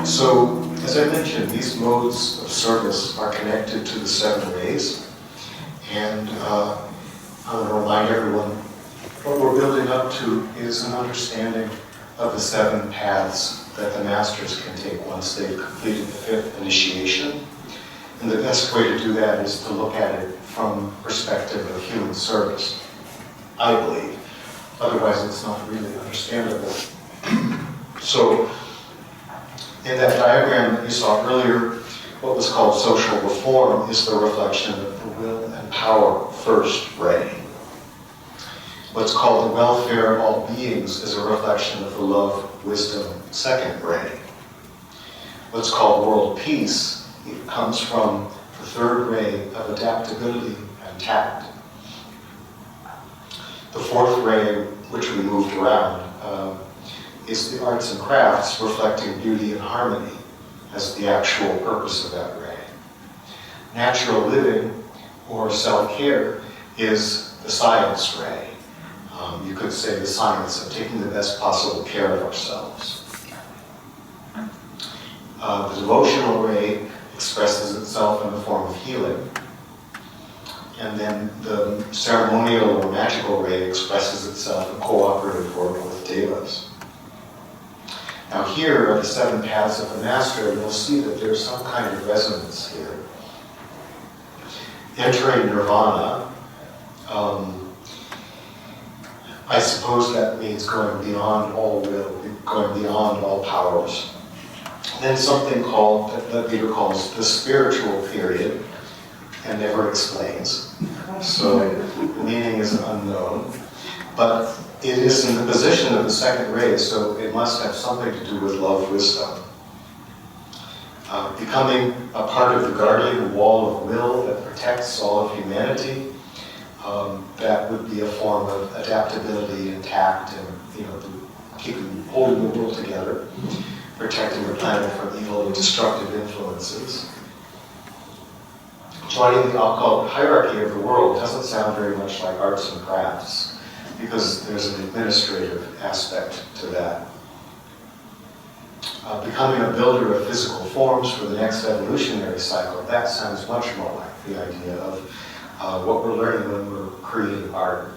So, as I mentioned, these modes of service are connected to the 7 rays. And I want to remind everyone, what we're building up to is an understanding of the 7 paths that the masters can take once they've completed the 5th initiation. And the best way to do that is to look at it from the perspective of human service, I believe. Otherwise, it's not really understandable. So, in that diagram that you saw earlier, what was called social reform is the reflection of the will and power first ray. What's called the welfare of all beings is a reflection of the love, wisdom, second ray. What's called world peace, it comes from the 3rd ray of adaptability and tact. The 4th ray, which we moved around, is the arts and crafts, reflecting beauty and harmony as the actual purpose of that ray. Natural living, or self-care, is the science ray. You could say the science of taking the best possible care of ourselves. The devotional ray expresses itself in the form of healing. And then the ceremonial or magical ray expresses itself in cooperative work with devas. Now here are the 7 paths of the master, and you'll see that there's some kind of resonance here. Entering nirvana, I suppose that means going beyond all will, going beyond all powers. Then something called, that Leadbeater calls the spiritual period, and never explains. So the meaning is unknown. But it is in the position of the 2nd ray, so it must have something to do with love, wisdom. Becoming a part of the guardian wall of will that protects all of humanity, that would be a form of adaptability and tact and holding the world together, protecting the planet from evil and destructive influences. Joining the occult hierarchy of the world doesn't sound very much like arts and crafts, because there's an administrative aspect to that. Becoming a builder of physical forms for the next evolutionary cycle, that sounds much more like the idea of what we're learning when we're creating art.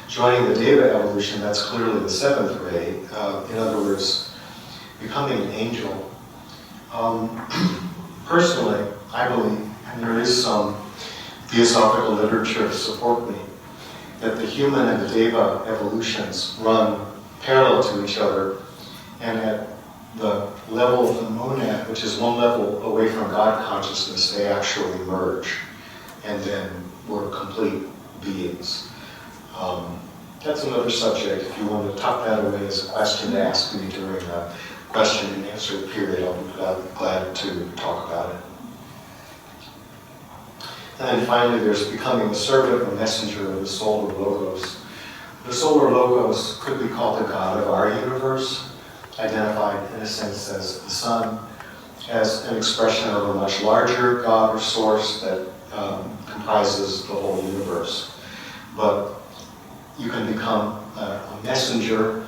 Joining the Deva evolution, that's clearly the 7th ray. In other words, becoming an angel. Personally, I believe, and there is some theosophical literature to support me, that the human and the Deva evolutions run parallel to each other, and at the level of the monad, which is one level away from God consciousness, they actually merge, and then we're complete beings. That's another subject. If you want to tuck that away as a question to ask me during a question and answer period, I'll be glad to talk about it. And then finally, there's becoming the servant or messenger of the solar logos. The solar logos could be called the God of our universe, identified in a sense as the sun, as an expression of a much larger God or source that comprises the whole universe. But you can become a messenger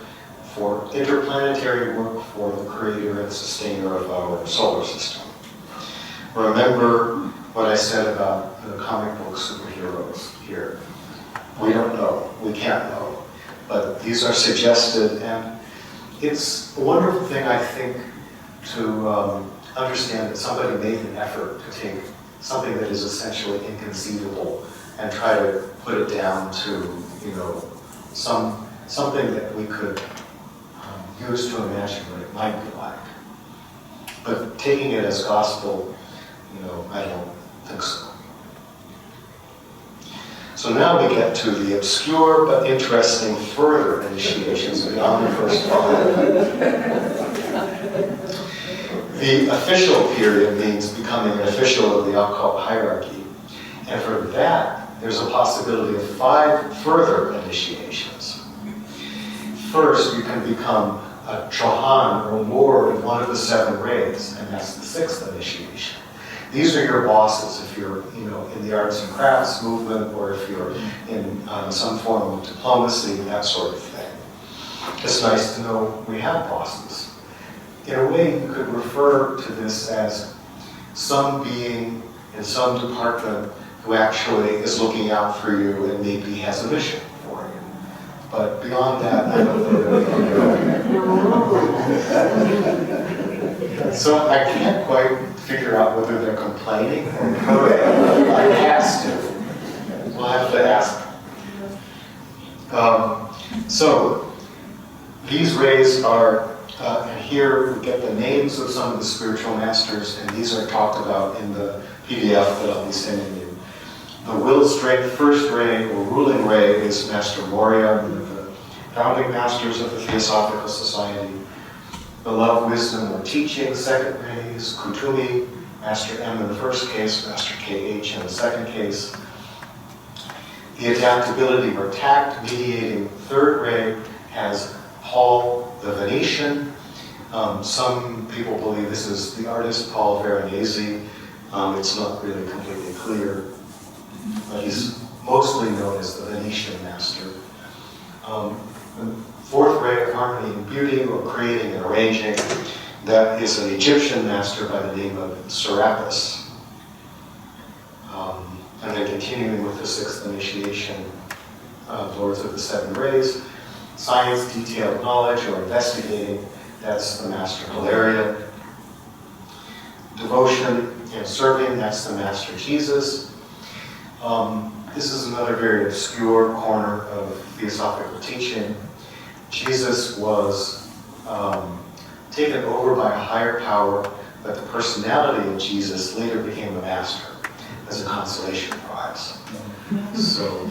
for interplanetary work for the creator and sustainer of our solar system. Remember what I said about the comic book superheroes here. We don't know, we can't know, but these are suggested, and it's a wonderful thing, I think, to understand that somebody made an effort to take something that is essentially inconceivable and try to put it down to, something that we could use to imagine what it might be like. But taking it as gospel, I don't think so. So now we get to the obscure but interesting further initiations beyond the first 5. The official period means becoming an official of the occult hierarchy. And for that, there's a possibility of 5 further initiations. First, you can become a Chohan or Lord of one of the 7 rays, and that's the 6th initiation. These are your bosses if you're, in the arts and crafts movement, or if you're in some form of diplomacy, that sort of thing. It's nice to know we have bosses. in a way, you could refer to this as some being in some department who actually is looking out for you and maybe has a mission for you. But beyond that, I don't know that we can go. So I can't quite figure out whether they're complaining or purring. I has to. We'll have to ask. So these rays are, and here we get the names of some of the spiritual masters, and these are talked about in the PDF that I'll be sending you. The will strength first ray, or ruling ray, is Master Moria, one of the founding masters of the Theosophical Society. The love, wisdom, or teaching second ray is Kutumi, Master M in the first case, Master KH in the second case. The adaptability or tact mediating third ray has Paul the Venetian. Some people believe this is the artist Paul Veronese. It's not really completely clear, but he's mostly known as the Venetian master. The fourth ray of harmony and beauty, or creating and arranging, that is an Egyptian master by the name of Serapis. And then continuing with the sixth initiation, Lords of the Seven Rays. Science, detailed knowledge, or investigating, that's the Master Hilaria. Devotion and serving, that's the Master Jesus. This is another very obscure corner of theosophical teaching. Jesus was taken over by a higher power, but the personality of Jesus later became a master as a consolation prize. So,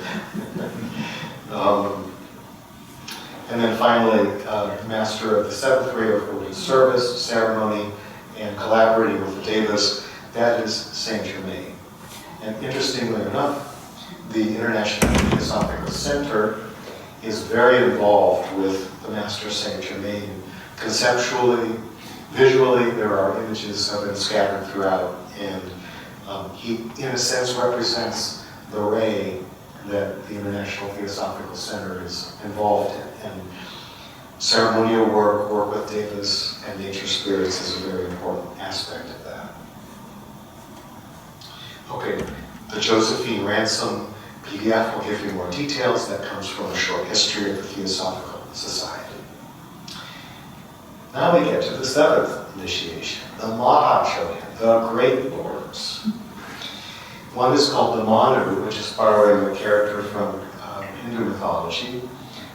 and then finally, master of the seventh ray of holy service, ceremony, and collaborating with the devas, that is Saint Germain. And interestingly enough, the International Theosophical Centre is very involved with the Master Saint Germain. Conceptually, visually, there are images of him scattered throughout, and he, in a sense, represents the ray that the International Theosophical Centre is involved in. And ceremonial work, work with devas and nature spirits is a very important aspect of that. Okay, the Josephine Ransom PDF will give you more details. That comes from a short history of the Theosophical Society. Now we get to the seventh initiation, the Mahachohan, the Great Lords. One is called the Manu, which is borrowing a character from Hindu mythology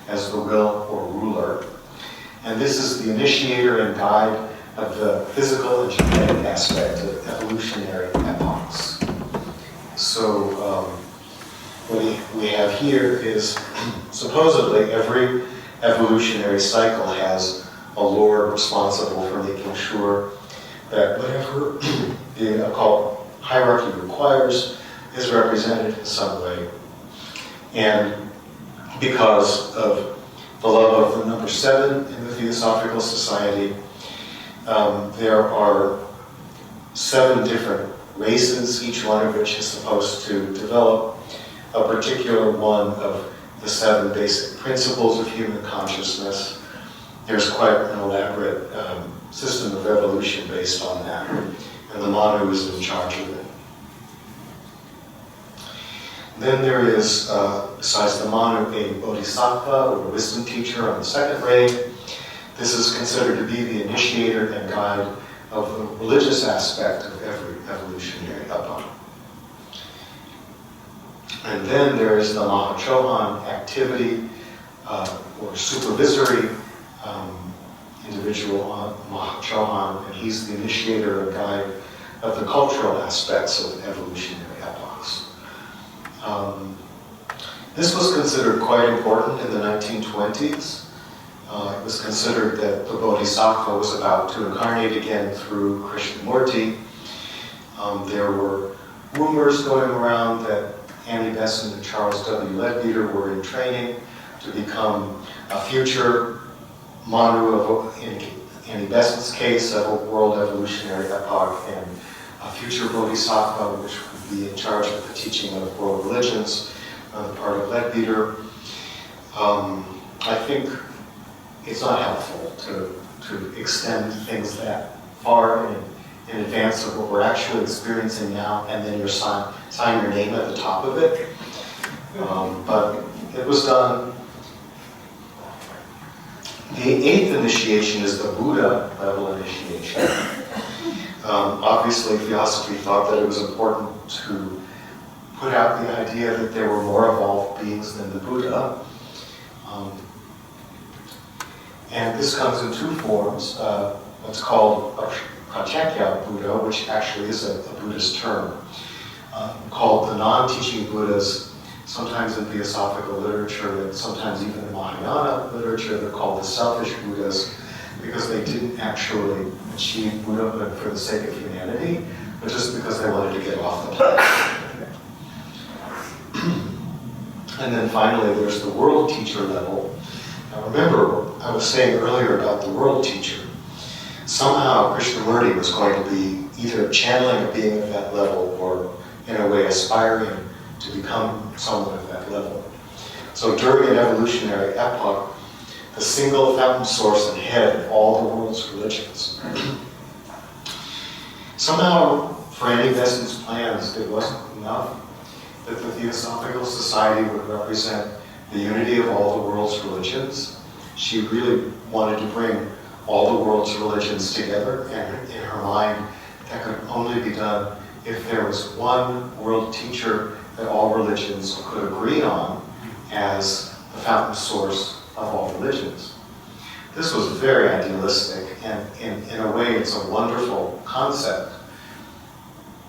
as the will or ruler. And this is the initiator and guide of the physical and genetic aspect of evolutionary epochs. So what we have here is supposedly every evolutionary cycle has a lord responsible for making sure that whatever the occult hierarchy requires is represented in some way. And because of the love of the number 7 in the Theosophical Society, there are 7 different races, each one of which is supposed to develop a particular one of the 7 basic principles of human consciousness. There's quite an elaborate system of evolution based on that, and the Manu is in charge of it. Then there is, besides the Manu, a Bodhisattva, or wisdom teacher on the second ray. This is considered to be the initiator and guide of the religious aspect of every evolutionary epoch. And then there is the Mahachohan activity, or supervisory individual on Mahachohan, and he's the initiator and guide of the cultural aspects of evolutionary epochs. This was considered quite important in the 1920s. It was considered that the Bodhisattva was about to incarnate again through Krishnamurti. There were rumors going around that Annie Besant and Charles W. Leadbeater were in training to become a future Manu of, in Annie Besant's case, of a world evolutionary epoch, and a future Bodhisattva, which would be in charge of the teaching of world religions on the part of Leadbeater. I think it's not helpful to extend things that far in advance of what we're actually experiencing now, and then sign your name at the top of it. But it was done. The 8th initiation is the Buddha level initiation. Obviously, Theosophy thought that it was important to put out the idea that there were more evolved beings than the Buddha. And this comes in 2 forms. What's called a Pratyekya Buddha, which actually is a Buddhist term, called the non-teaching Buddhas. Sometimes in Theosophical literature, and sometimes even in Mahayana literature, they're called the selfish Buddhas, because they didn't actually achieve Buddhahood for the sake of humanity, but just because they wanted to get off the planet. And then finally, there's the world teacher level. Now remember, I was saying earlier about the world teacher. Somehow Krishnamurti was going to be either channeling a being of that level or, in a way, aspiring to become someone of that level. So during an evolutionary epoch, the single fountain source and head of all the world's religions. Somehow, for Annie Besant's plans, it wasn't enough that the Theosophical Society would represent the unity of all the world's religions. She really wanted to bring all the world's religions together, and in her mind, that could only be done if there was one world teacher that all religions could agree on as the fountain source of all religions. This was very idealistic, and in a way it's a wonderful concept,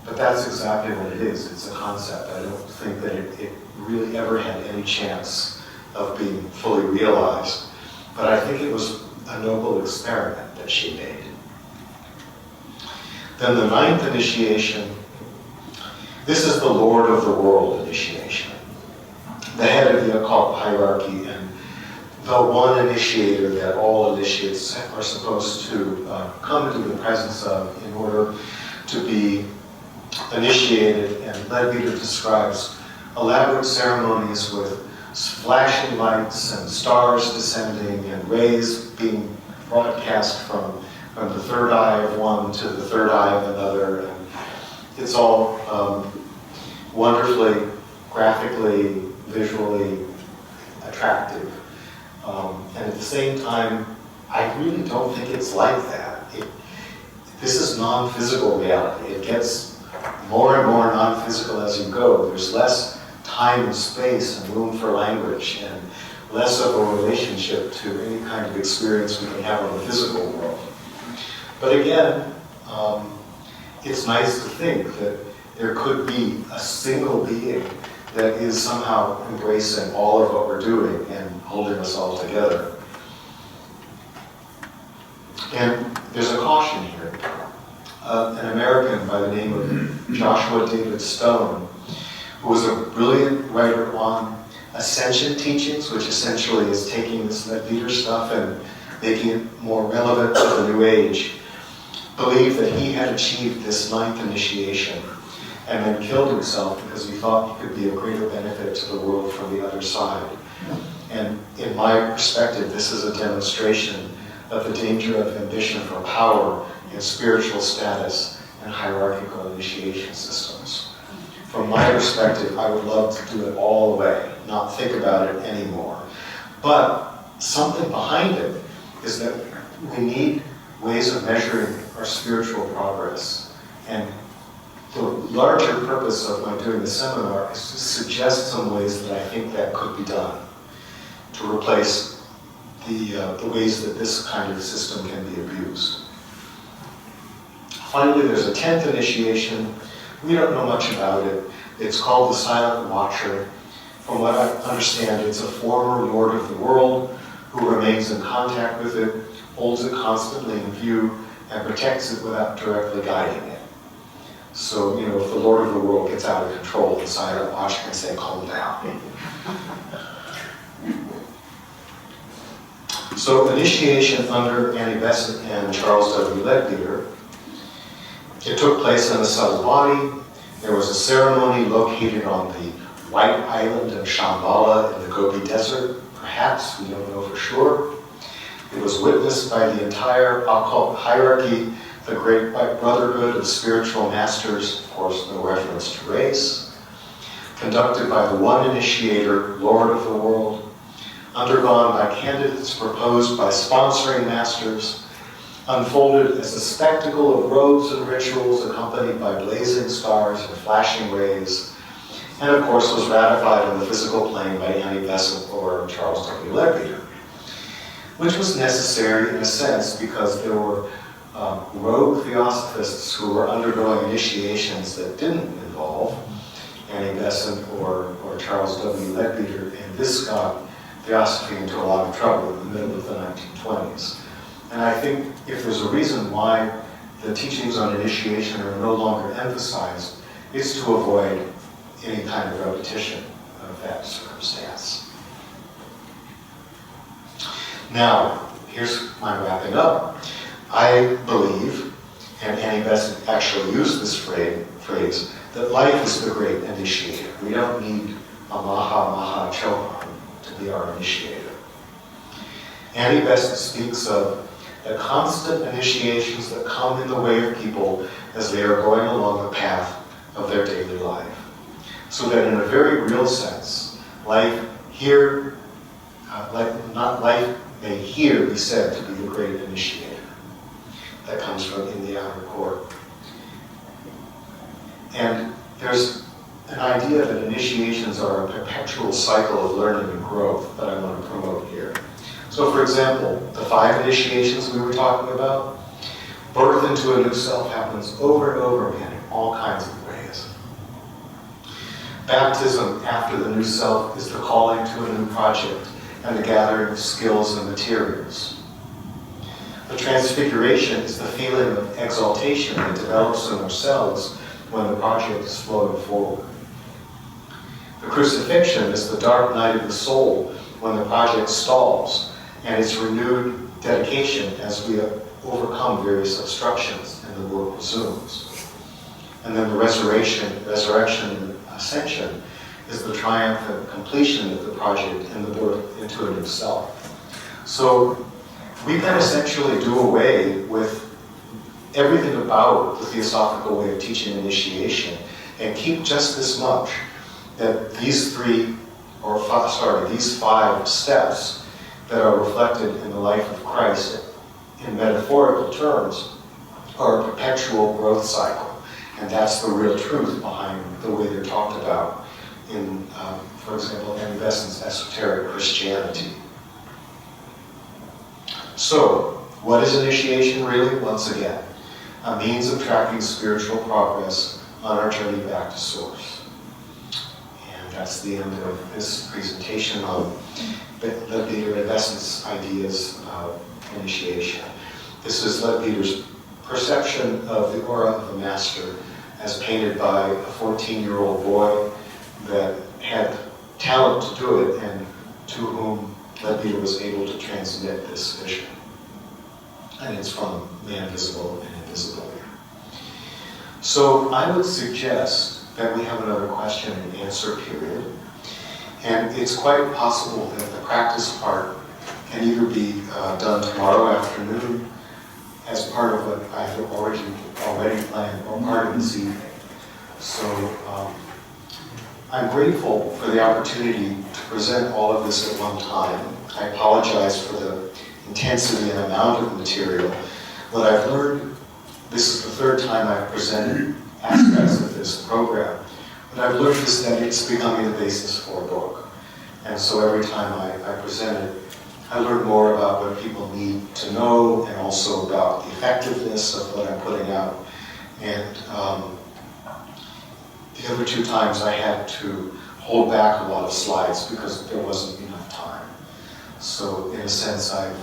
but that's exactly what it is. It's a concept. I don't think that it really ever had any chance of being fully realized, but I think it was a noble experiment that she made. Then the 9th initiation. This is the Lord of the World initiation, the head of the occult hierarchy, and the one initiator that all initiates are supposed to come into the presence of in order to be initiated. And Leadbeater describes elaborate ceremonies with flashing lights and stars descending and rays being broadcast from the third eye of one to the third eye of another. And it's all wonderfully, graphically, visually attractive. And at the same time, I really don't think it's like that. This is non-physical reality. It gets more and more non-physical as you go. There's less time and space and room for language, and less of a relationship to any kind of experience we can have in the physical world. But again, it's nice to think that there could be a single being that is somehow embracing all of what we're doing and holding us all together. And there's a caution here. An American by the name of Joshua David Stone, who was a brilliant writer on ascension teachings, which essentially is taking this Leadbeater stuff and making it more relevant to the New Age, believed that he had achieved this 9th initiation and then killed himself because he thought he could be of greater benefit to the world from the other side. And in my perspective, this is a demonstration of the danger of ambition for power and spiritual status and hierarchical initiation systems. From my perspective, I would love to do it all the way, not think about it anymore. But something behind it is that we need ways of measuring our spiritual progress. And the larger purpose of my doing the seminar is to suggest some ways that I think that could be done to replace the ways that this kind of system can be abused. Finally, there's a 10th initiation. We don't know much about it. It's called the Silent Watcher. From what I understand, it's a former Lord of the World who remains in contact with it, holds it constantly in view, and protects it without directly guiding it. So, if the Lord of the World gets out of control, the Silent Watcher can say, calm down. So, initiation under Annie Besant and Charles W. Leadbeater. It took place in a subtle body. There was a ceremony located on the White Island of Shambhala in the Gobi Desert. Perhaps, we don't know for sure. It was witnessed by the entire occult hierarchy, the great white brotherhood of spiritual masters, of course no reference to race, conducted by the one initiator, Lord of the world, undergone by candidates proposed by sponsoring masters, unfolded as a spectacle of robes and rituals accompanied by blazing stars and flashing rays, and of course was ratified on the physical plane by Annie Besant or Charles W. Leadbeater, which was necessary in a sense because there were rogue theosophists who were undergoing initiations that didn't involve Annie Besant or Charles W. Leadbeater, and this got theosophy into a lot of trouble in the middle of the 1920s. And I think if there's a reason why the teachings on initiation are no longer emphasized, it's to avoid any kind of repetition of that circumstance. Now, here's my wrapping up. I believe, and Annie Besant actually used this phrase, that life is the great initiator. We don't need a Maha Chohan to be our initiator. Annie Besant speaks of the constant initiations that come in the way of people as they are going along the path of their daily life. So that in a very real sense, life here, life may here be said to be the great initiator that comes from in the outer court. And there's an idea that initiations are a perpetual cycle of learning and growth that I want to promote here. So for example, the 5 initiations we were talking about, birth into a new self happens over and over again in all kinds of ways. Baptism after the new self is the calling to a new project and the gathering of skills and materials. The transfiguration is the feeling of exaltation that develops in ourselves when the project is flowing forward. The crucifixion is the dark night of the soul when the project stalls, and its renewed dedication as we overcome various obstructions and the work resumes. And then the resurrection and ascension is the triumphant completion of the project and the birth into a new self. So we can essentially do away with everything about the theosophical way of teaching initiation and keep just this much, that these 5 steps that are reflected in the life of Christ in metaphorical terms are a perpetual growth cycle. And that's the real truth behind the way they're talked about in, for example, Annie Besant's esoteric Christianity. So, what is initiation really? Once again, a means of tracking spiritual progress on our journey back to Source. And that's the end of this presentation on Leadbeater and Besant's ideas of initiation. This is Leadbeater's perception of the aura of a master as painted by a 14-year-old boy that had talent to do it and to whom Leadbeater was able to transmit this vision. And it's from Man Visible and Invisible here. So I would suggest that we have another question and answer period. And it's quite possible that the practice part can either be done tomorrow afternoon as part of what I have already planned or part of this evening. So I'm grateful for the opportunity to present all of this at one time. I apologize for the intensity and amount of material. What I've learned, this is the 3rd time I've presented aspects of this program. What I've learned is that it's becoming the basis for a book. And so every time I present it, I learn more about what people need to know and also about the effectiveness of what I'm putting out. And the other 2 times I had to hold back a lot of slides because there wasn't enough time. So in a sense, I've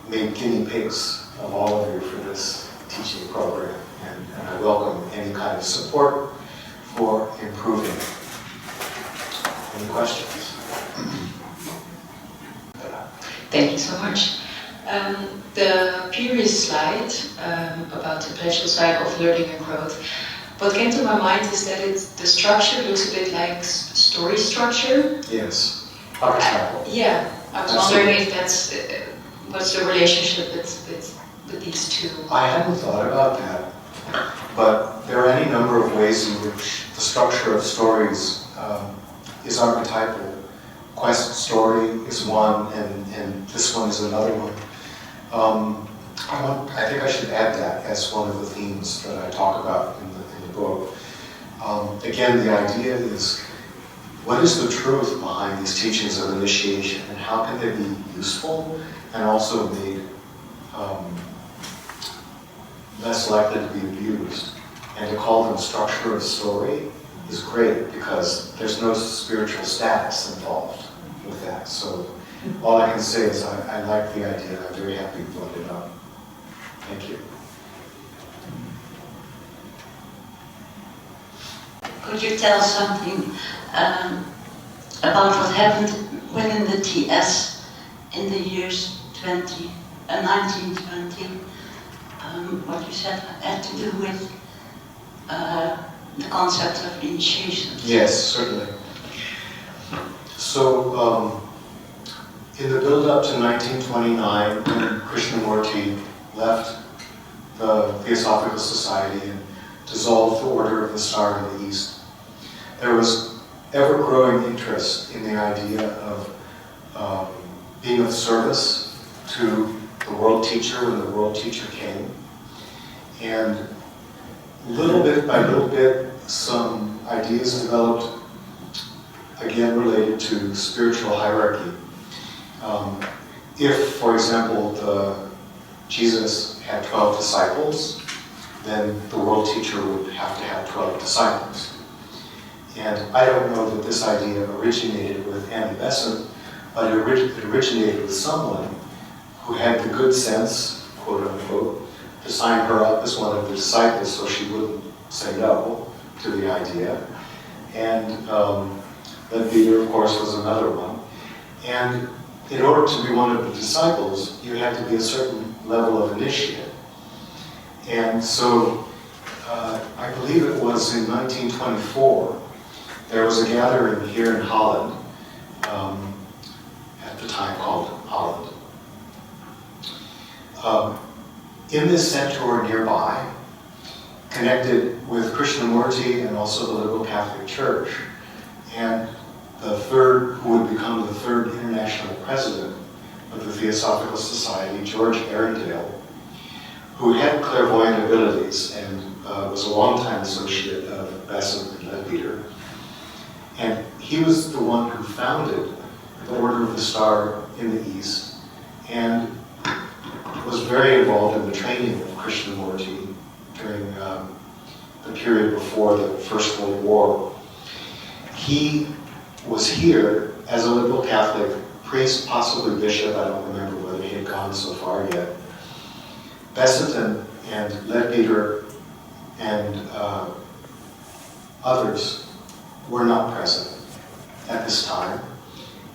made guinea pigs of all of you for this teaching program. And I welcome any kind of support for improving. Any questions? Thank you so much. The previous slide about the perpetual cycle of learning and growth, what came to my mind is that the structure looks a bit like story structure. Yes, archetypal. Yeah, I was wondering if that's, what's the relationship with these two? I hadn't thought about that, but there are any number of ways in which the structure of stories is archetypal. Quest story is one, and this one is another one. I think I should add that as one of the themes that I talk about in the book. Again, the idea is, what is the truth behind these teachings of initiation, and how can they be useful and also made less likely to be abused? And to call them structure of story is great because there's no spiritual status involved with that. So all I can say is I like the idea, and I'm very happy you brought it up. Thank you. Could you tell something about what happened within the TS in the years 1920? What you said had to do with the concept of initiation. Yes, certainly. So, in the build-up to 1929, when Krishnamurti left the Theosophical Society and dissolved the Order of the Star in the East, there was ever-growing interest in the idea of being of service to the world teacher when the world teacher came. And little bit by little bit, some ideas developed, again related to spiritual hierarchy. If, for example, Jesus had 12 disciples, then the world teacher would have to have 12 disciples. And I don't know that this idea originated with Annie Besant, but it originated with someone who had the good sense, quote unquote, to sign her up as one of the disciples so she wouldn't say no to the idea. And Leadbeater, of course, was another one. And in order to be one of the disciples, you had to be a certain level of initiate. And so, I believe it was in 1924, there was a gathering here in Holland, at the time called Holland. In this centaur nearby, connected with Krishnamurti and also the Liberal Catholic Church, and the third, who would become the third international president of the Theosophical Society, George Arundel, who had clairvoyant abilities and was a longtime associate of Besant and Leadbeater. And he was the one who founded the Order of the Star in the East and was very involved in the training of Krishnamurti during the period before the First World War. He was here as a liberal Catholic priest, possibly bishop. I don't remember whether he had gone so far yet. Besant and Leadbeater and others were not present at this time.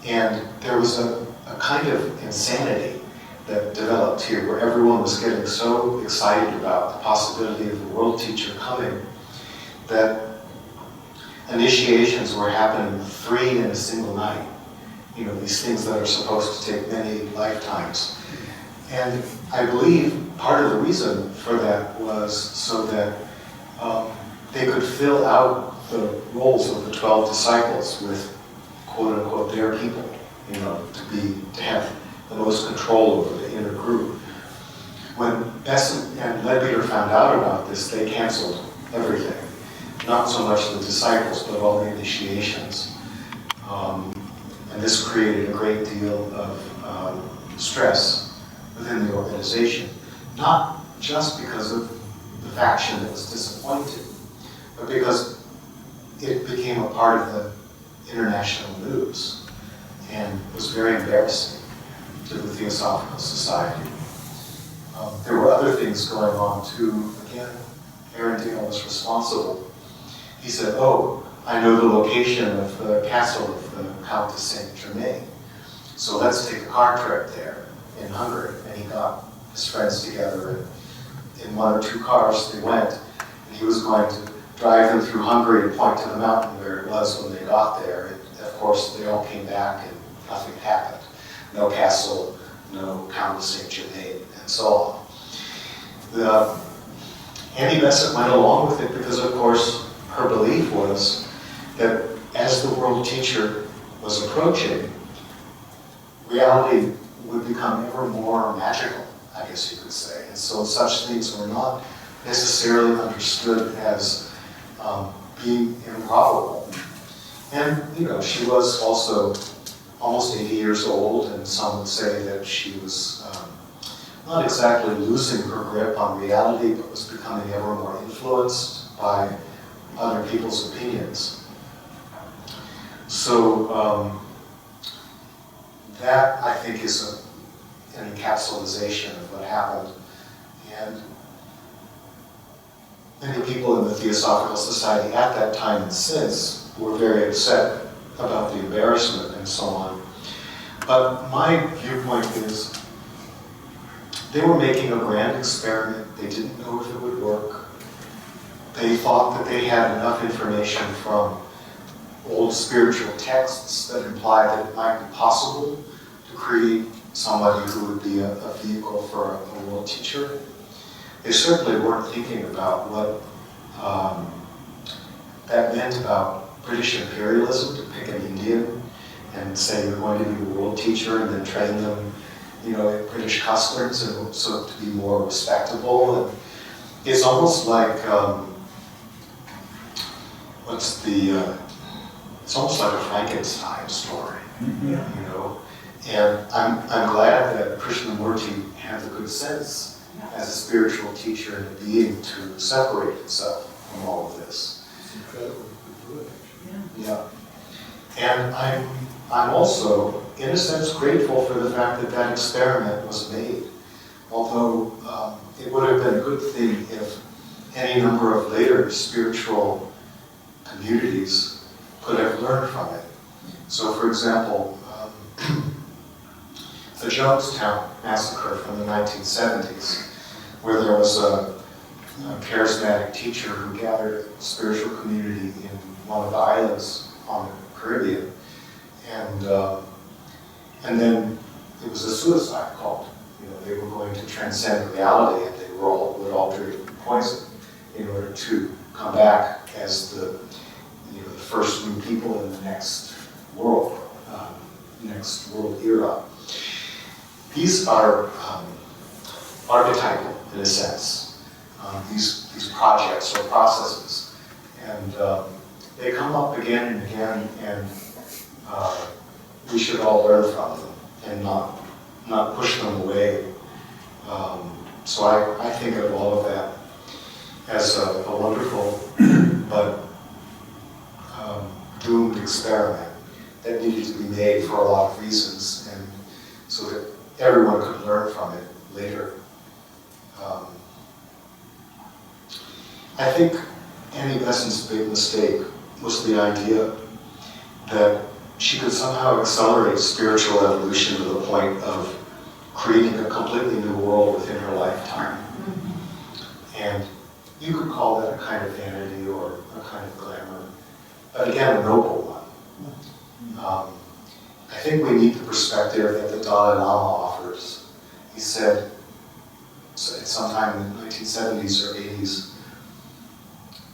And there was a kind of insanity that developed here where everyone was getting so excited about the possibility of the world teacher coming that initiations were happening 3 in a single night. You know, these things that are supposed to take many lifetimes. And I believe part of the reason for that was so that they could fill out the roles of the 12 disciples with quote unquote their people, you know, to have the most control over the inner group. When Besant and Leadbeater found out about this, they canceled everything. Not so much the disciples, but all the initiations. And this created a great deal of stress within the organization. Not just because of the faction that was disappointed, but because it became a part of the international news and was very embarrassing to the Theosophical Society. There were other things going on too. Again, Arundel was responsible. He said, "Oh, I know the location of the castle of the Count de Saint-Germain, so let's take a car trip there in Hungary." And he got his friends together, and in 1 or 2 cars they went, and he was going to drive them through Hungary and point to the mountain where it was when they got there. And of course, they all came back and nothing happened. no castle, no Count of St. Germain, and so on. Annie Besant went along with it because, of course, her belief was that as the world teacher was approaching, reality would become ever more magical, I guess you could say. And so such things were not necessarily understood as being improbable. And, you know, she was also almost 80 years old, and some would say that she was not exactly losing her grip on reality, but was becoming ever more influenced by other people's opinions. So that, I think, is an encapsulation of what happened. And many people in the Theosophical Society at that time and since were very upset about the embarrassment and so on. But my viewpoint is they were making a grand experiment. They didn't know if it would work. They thought that they had enough information from old spiritual texts that implied that it might be possible to create somebody who would be a vehicle for a world teacher. They certainly weren't thinking about what that meant about British imperialism, to pick an Indian and say you're going to be the world teacher and then train them, you know, in British customs and so to be more respectable. And it's almost like it's almost like a Frankenstein story, you know. And I'm glad that Krishnamurti had the good sense as a spiritual teacher and a being to separate himself from all of this. It's incredible to do it, actually. Yeah. And I'm also, in a sense, grateful for the fact that that experiment was made. Although it would have been a good thing if any number of later spiritual communities could have learned from it. So, for example, the Jonestown massacre from the 1970s, where there was a charismatic teacher who gathered a spiritual community in one of the islands on the Caribbean, and then it was a suicide cult. You know, they were going to transcend reality, and they would all drink poison in order to come back as the first new people in the next world era. These are archetypal in a sense. These projects or processes, and they come up again and again, and we should all learn from them and not push them away. So I think of all of that as a wonderful but doomed experiment that needed to be made for a lot of reasons, and so that everyone could learn from it later. I think Annie Besant's big mistake was the idea that she could somehow accelerate spiritual evolution to the point of creating a completely new world within her lifetime. And you could call that a kind of vanity or a kind of glamour, but again, a noble one. I think we need the perspective that the Dalai Lama offers. He said, sometime in the 1970s or 80s,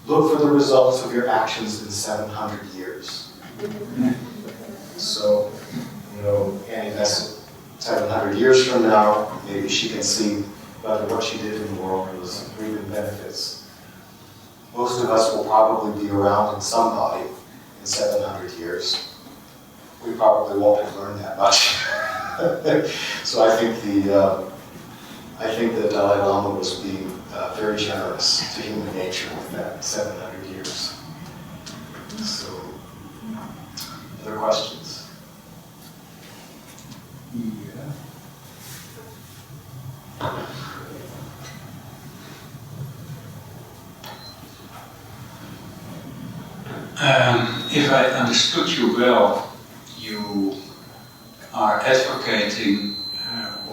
look for the results of your actions in 700 years. So, you know, Annie Besant, 700 years from now, maybe she can see whether what she did in the world was reaping benefits. Most of us will probably be around in some body in 700 years. We probably won't have learned that much. So I think the Dalai Lama was being very generous to human nature with that 700 years. So, other questions? Yeah. If I understood you well, you are advocating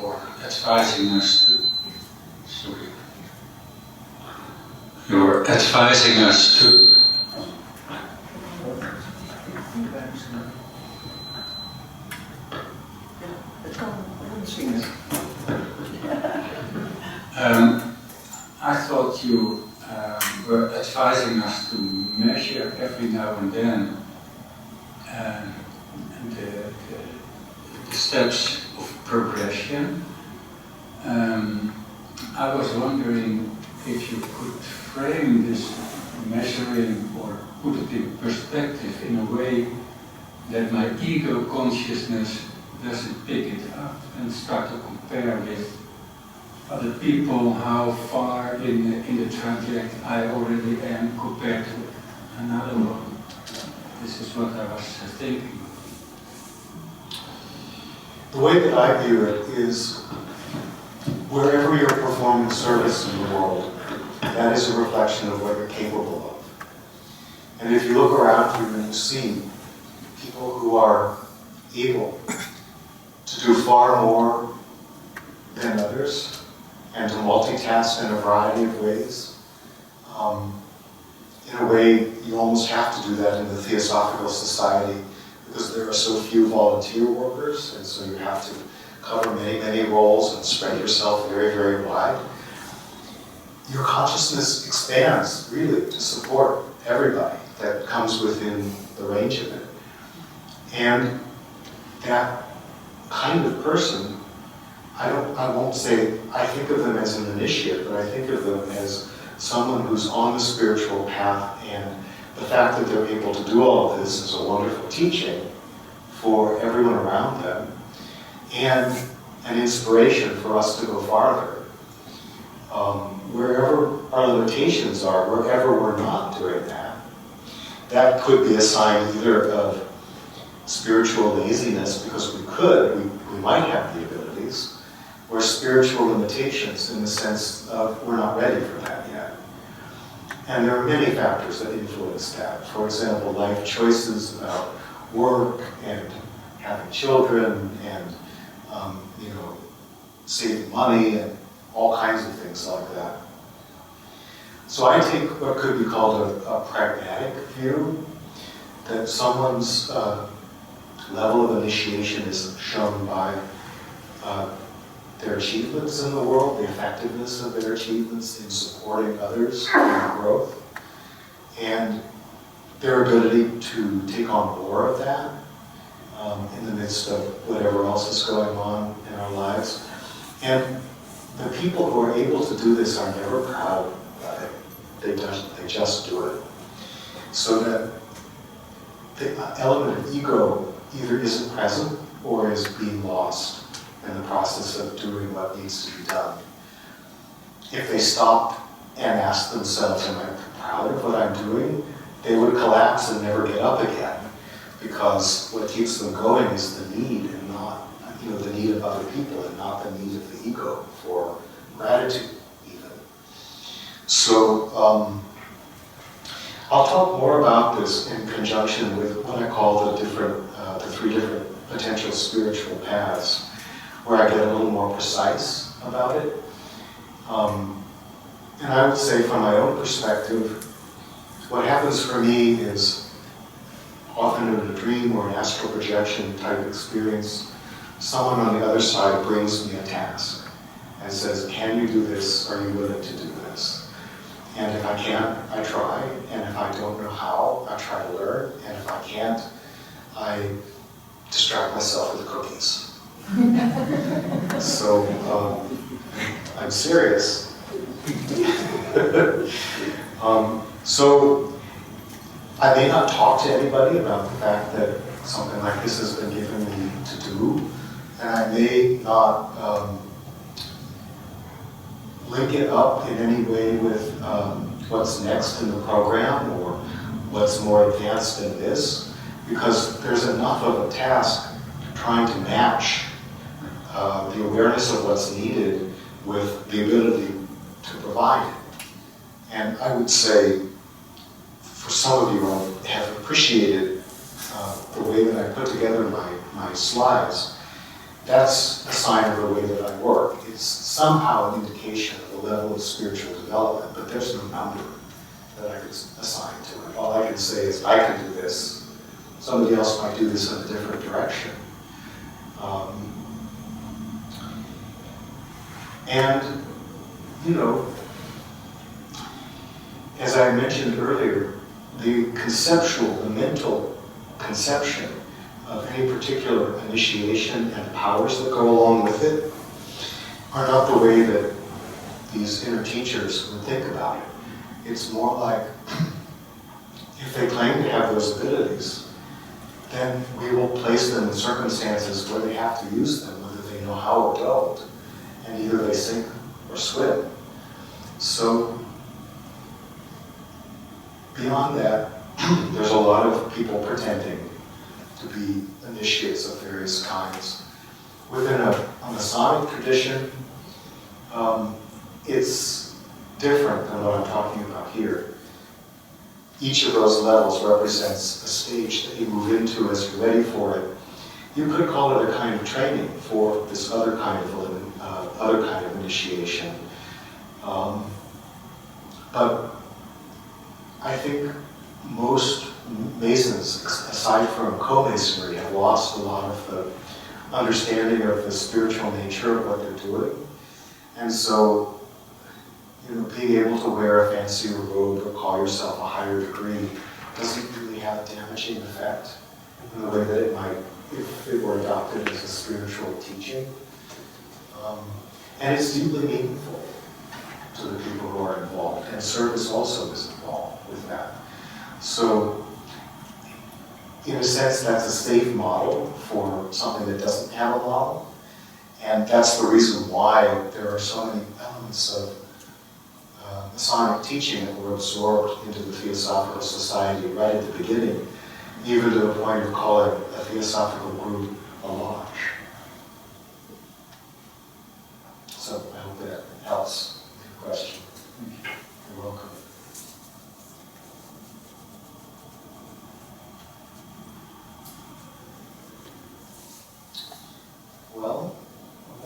or advising us to, you're advising us to I thought you were advising us to measure every now and then the steps of progression. I was wondering if you could frame this measuring or put it in perspective in a way that my ego consciousness doesn't pick it up and start to compare with other people, how far in the traject I already am compared to another one. This is what I was thinking. The way that I view it is, wherever you're performing service in the world, that is a reflection of what you're capable of. And if you look around you and you see people who are able to do far more than others, and to multitask in a variety of ways. In a way, you almost have to do that in the Theosophical Society because there are so few volunteer workers, and so you have to cover many, many roles and spread yourself very, very wide. Your consciousness expands, really, to support everybody that comes within the range of it. And that kind of person, I won't say I think of them as an initiate, but I think of them as someone who's on the spiritual path, and the fact that they're able to do all of this is a wonderful teaching for everyone around them, and an inspiration for us to go farther. Wherever our limitations are, wherever we're not doing that, that could be a sign either of spiritual laziness, because we might have the abilities, or spiritual limitations in the sense of we're not ready for that yet. And there are many factors that influence that. For example, life choices about work and having children and saving money and all kinds of things like that. So I take what could be called a pragmatic view, that someone's level of initiation is shown by their achievements in the world, the effectiveness of their achievements in supporting others in their growth, and their ability to take on more of that in the midst of whatever else is going on in our lives. And the people who are able to do this are never proud of it. They just do it. So that the element of ego either isn't present or is being lost in the process of doing what needs to be done. If they stopped and asked themselves, am I proud of what I'm doing? They would collapse and never get up again, because what keeps them going is the need, and not, the need of other people, and not the need of the ego for gratitude, even. So, I'll talk more about this in conjunction with what I call the three different potential spiritual paths, where I get a little more precise about it. And I would say from my own perspective, what happens for me is often in a dream or an astral projection type experience, someone on the other side brings me a task and says, can you do this? Are you willing to do this? And if I can't, I try. And if I don't know how, I try to learn. And if I can't, I distract myself with cookies. So I'm serious. So I may not talk to anybody about the fact that something like this has been given me to do, and I may not link it up in any way with what's next in the program or what's more advanced than this, because there's enough of a task trying to match the awareness of what's needed with the ability to provide it. And I would say, for some of you, I have appreciated the way that I put together my slides. That's a sign of the way that I work. It's somehow an indication of the level of spiritual development, but there's no number that I could assign to it. All I can say is, I can do this. Somebody else might do this in a different direction. And, you know, as I mentioned earlier, the mental conception of any particular initiation and powers that go along with it are not the way that these inner teachers would think about it. It's more like, if they claim to have those abilities, then we will place them in circumstances where they have to use them, whether they know how or don't, and either they sink or swim. So, beyond that, there's a lot of people pretending to be initiates of various kinds. Within a Masonic tradition, it's different than what I'm talking about here. Each of those levels represents a stage that you move into as you're ready for it. You could call it a kind of training for this other kind of initiation. But I think most Masons, aside from co-Masonry, have lost a lot of the understanding of the spiritual nature of what they're doing. And so, you know, being able to wear a fancier robe or call yourself a higher degree doesn't really have a damaging effect in the way that it might if it were adopted as a spiritual teaching. And it's deeply meaningful to the people who are involved, and service also is involved with that. So, in a sense, that's a safe model for something that doesn't have a model, and that's the reason why there are so many elements of Masonic teaching that were absorbed into the Theosophical Society right at the beginning, even to the point of calling a theosophical group a lodge. So I hope that helps with your question. You're welcome. Well,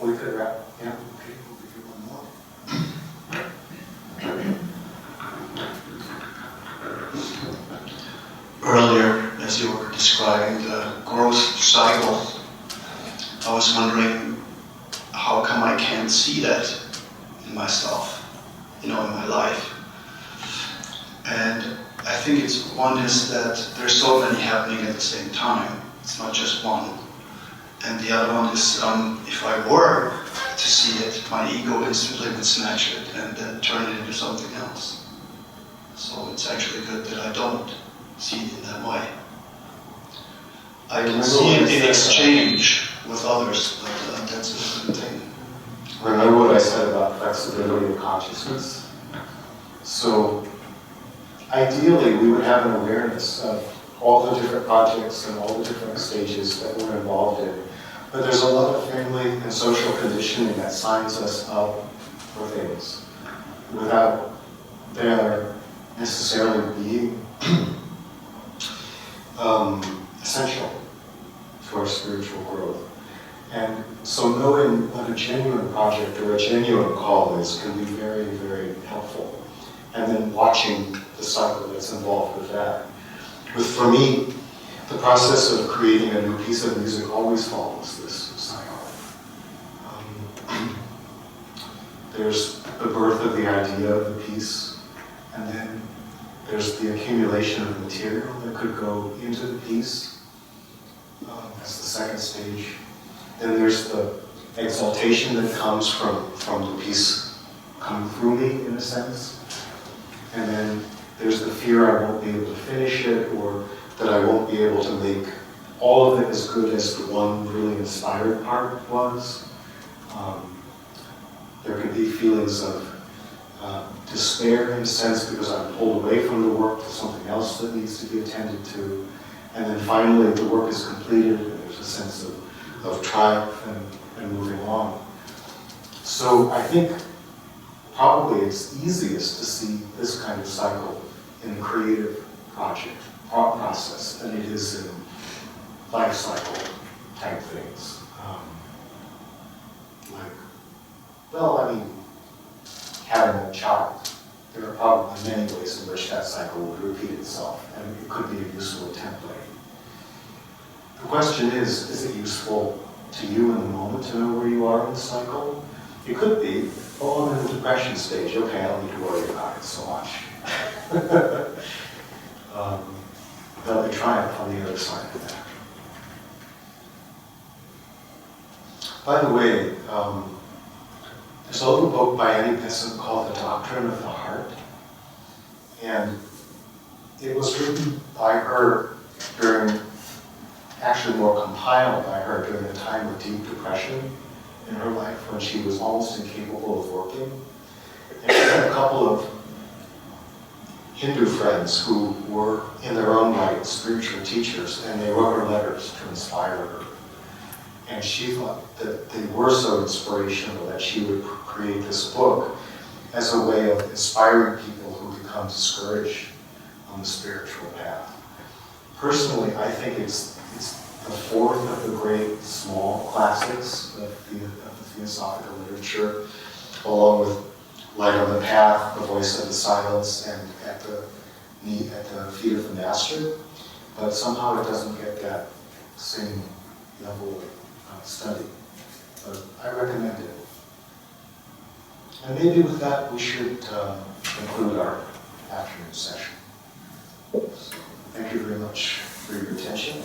we could wrap. Yeah, okay, we'll give you one more. Earlier, as you were describing the growth cycle, I was wondering, how come I can't see that in myself, in my life? And I think one is that there's so many happening at the same time. It's not just one. And the other one is, if I were to see it, my ego instantly would snatch it and then turn it into something else. So it's actually good that I don't see it in that way. I can see it in exchange with others, but that's a different thing. Remember what I said about flexibility of consciousness? So, ideally, we would have an awareness of all the different projects and all the different stages that we're involved in. But there's a lot of family and social conditioning that signs us up for things without there necessarily being essential to our spiritual growth. And so knowing what a genuine project or a genuine call is can be very, very helpful. And then watching the cycle that's involved with that. For me, the process of creating a new piece of music always follows this cycle. There's the birth of the idea of the piece, and then there's the accumulation of material that could go into the piece. That's the second stage. Then there's the exaltation that comes from the piece coming through me, in a sense. And then there's the fear I won't be able to finish it, or that I won't be able to make all of it as good as the one really inspired part was. There can be feelings of despair, in a sense, because I'm pulled away from the work to something else that needs to be attended to. And then finally, the work is completed, and there's a sense of triumph and moving on. So I think probably it's easiest to see this kind of cycle in the creative process than it is in life cycle type things. Having a child. There are probably many ways in which that cycle would repeat itself, and it could be a useful template. The question is it useful to you in the moment to know where you are in the cycle? It could be, oh, I'm in the depression stage. Okay, I don't need to worry about it so much. There'll be triumph on the other side of that. By the way, there's a little book by Annie Besant called The Doctrine of the Heart. And it was written by her actually more compiled by her during a time of deep depression in her life when she was almost incapable of working. And she had a couple of Hindu friends who were in their own right spiritual teachers, and they wrote her letters to inspire her. And she thought that they were so inspirational that she would create this book as a way of inspiring people who become discouraged on the spiritual path. Personally, I think it's the fourth of the great small classics of the Theosophical literature, along with Light on the Path, The Voice of the Silence, and at the Feet of the Master. But somehow it doesn't get that same level of study. But I recommend it. And maybe with that we should conclude our afternoon session. So, thank you very much for your attention.